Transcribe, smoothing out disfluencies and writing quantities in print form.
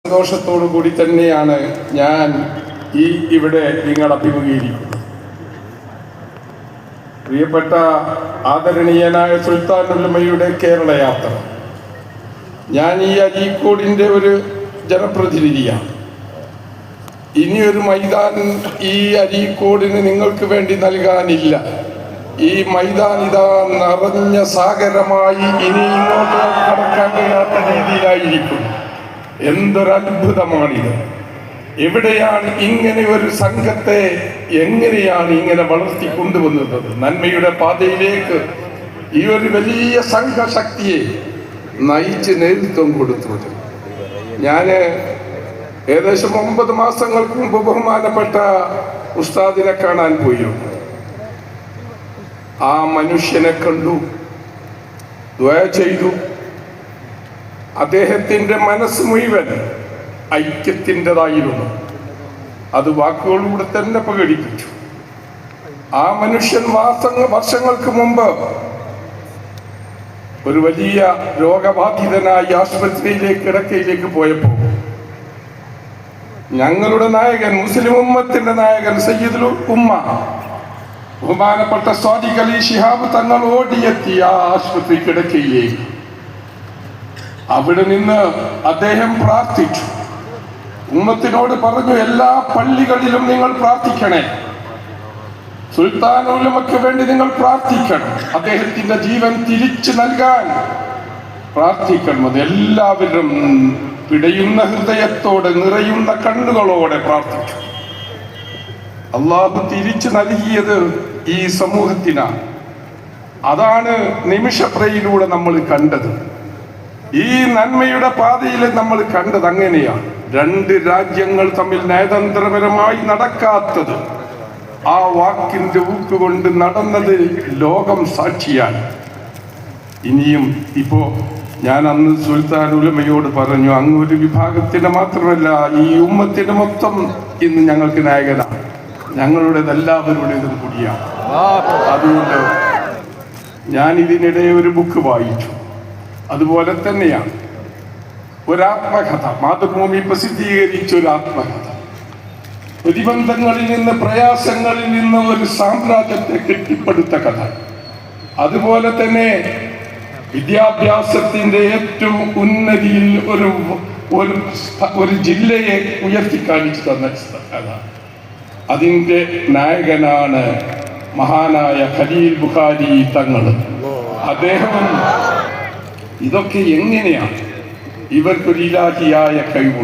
സന്തോഷത്തോടു കൂടി തന്നെയാണ് ഞാൻ ഇവിടെ നിങ്ങൾ അഭിമുഖീകരിക്കുന്നത്. പ്രിയപ്പെട്ട ആദരണീയനായ സുൽത്താൻ ഉലമയുടെ കേരള യാത്ര, ഞാൻ ഈ അരീക്കോടിൻ്റെ ഒരു ജനപ്രതിനിധിയാണ്. ഇനിയൊരു മൈതാൻ ഈ അരീക്കോടിന് നിങ്ങൾക്ക് വേണ്ടി നൽകാനില്ല. ഈ മൈതാൻ ഇതാ നിറഞ്ഞ സാഗരമായി ഇനി ഇങ്ങോട്ട് കടക്കാൻ കഴിയാത്ത രീതിയിലായിരിക്കും. എന്തൊരത്ഭുതമാണിത്! എവിടെയാണ് ഇങ്ങനെ ഒരു സംഘത്തെ എങ്ങനെയാണ് ഇങ്ങനെ വളർത്തിക്കൊണ്ടുവന്നത്? നന്മയുടെ പാതയിലേക്ക് ഈ ഒരു വലിയ സംഘശക്തിയെ നയിച്ച് നേതൃത്വം കൊടുത്തത്. ഞാൻ ഏകദേശം 9 മാസങ്ങൾക്ക് മുമ്പ് ബഹുമാനപ്പെട്ട ഉസ്താദിനെ കാണാൻ പോയിരുന്നു. ആ മനുഷ്യനെ കണ്ടു, ദുആ ചെയ്തു. അദ്ദേഹത്തിൻ്റെ മനസ്സ് മുഴുവൻ ഐക്യത്തിൻ്റെതായിരുന്നു. അത് വാക്കുകളിലൂടെ തന്നെ പ്രകടിപ്പിച്ചു. ആ മനുഷ്യൻ വർഷങ്ങൾക്ക് മുമ്പ് ഒരു വലിയ രോഗബാധിതനായി ആശുപത്രിയിലേക്ക് കിടക്കയിലേക്ക് പോയപ്പോൾ ഞങ്ങളുടെ നായകൻ, മുസ്ലിം ഉമ്മത്തിന്റെ നായകൻ സയ്യിദുൽ ഉമ്മ ബഹുമാനപ്പെട്ട സ്വാദിഖ് അലി ശിഹാബ് തങ്ങൾ ഓടിയെത്തി ആ ആശുപത്രി കിടക്കയിലേക്ക്. അവിടെ നിന്ന് അദ്ദേഹം പ്രാർത്ഥിച്ചു. ഉമ്മത്തിനോട് പറഞ്ഞു, എല്ലാ പള്ളികളിലും നിങ്ങൾ പ്രാർത്ഥിക്കണേ, സുൽത്താൻ ഉലമയ്ക്ക് വേണ്ടി നിങ്ങൾ പ്രാർത്ഥിക്കണം, അദ്ദേഹത്തിന്റെ ജീവൻ തിരിച്ചു നൽകാൻ പ്രാർത്ഥിക്കണം. അത് എല്ലാവരും പിടയുന്ന ഹൃദയത്തോടെ, നിറയുന്ന കണ്ണുകളോടെ പ്രാർത്ഥിച്ചു. അള്ളാഹു തിരിച്ചു നൽകിയത് ഈ സമൂഹത്തിനാണ്. അതാണ് നിമിഷപ്രയിലൂടെ നമ്മൾ കണ്ടത്. ഈ നന്മയുടെ പാതയിൽ നമ്മൾ കണ്ടത് അങ്ങനെയാണ്. 2 രാജ്യങ്ങൾ തമ്മിൽ നയതന്ത്രപരമായി നടക്കാത്തത് ആ വാക്കിന്റെ ഊക്കുകൊണ്ട് നടന്നത് ലോകം സാക്ഷിയാണ്. ഇനിയും ഇപ്പോ ഞാൻ അന്ന് സുൽത്താൻ ഉലമയോട് പറഞ്ഞു, അങ്ങ് ഒരു വിഭാഗത്തിന് മാത്രമല്ല ഈ ഉമ്മത്തിന് മൊത്തം ഇന്ന് ഞങ്ങൾക്ക് നായകനാണ്, ഞങ്ങളുടേതെല്ലാവരുടേതും കൂടിയാണ്. അതുകൊണ്ട് ഞാൻ ഇതിനിടെ ഒരു ബുക്ക് വായിച്ചു. അതുപോലെ തന്നെയാണ് ഒരാത്മകഥ, മാതൃഭൂമി പ്രസിദ്ധീകരിച്ച ഒരു ആത്മകഥ. പ്രതിബന്ധങ്ങളിൽ നിന്ന്, പ്രയാസങ്ങളിൽ നിന്ന് ഒരു സാമ്രാജ്യത്തെ കെട്ടിപ്പടുത്ത കഥ. അതുപോലെ തന്നെ വിദ്യാഭ്യാസത്തിന്റെ ഏറ്റവും ഉന്നതിയിൽ ഒരു ജില്ലയെ ഉയർത്തിക്കാണിച്ചു തന്ന കഥ. അതിൻ്റെ നായകനാണ് മഹാനായ ഖലീൽ ബുഖാരി തങ്ങൾ. അദ്ദേഹം ഇതൊക്കെ എങ്ങനെയാണ്? ഇവർക്കൊരു ഇലാഹിയായ കഴിവുണ്ട്.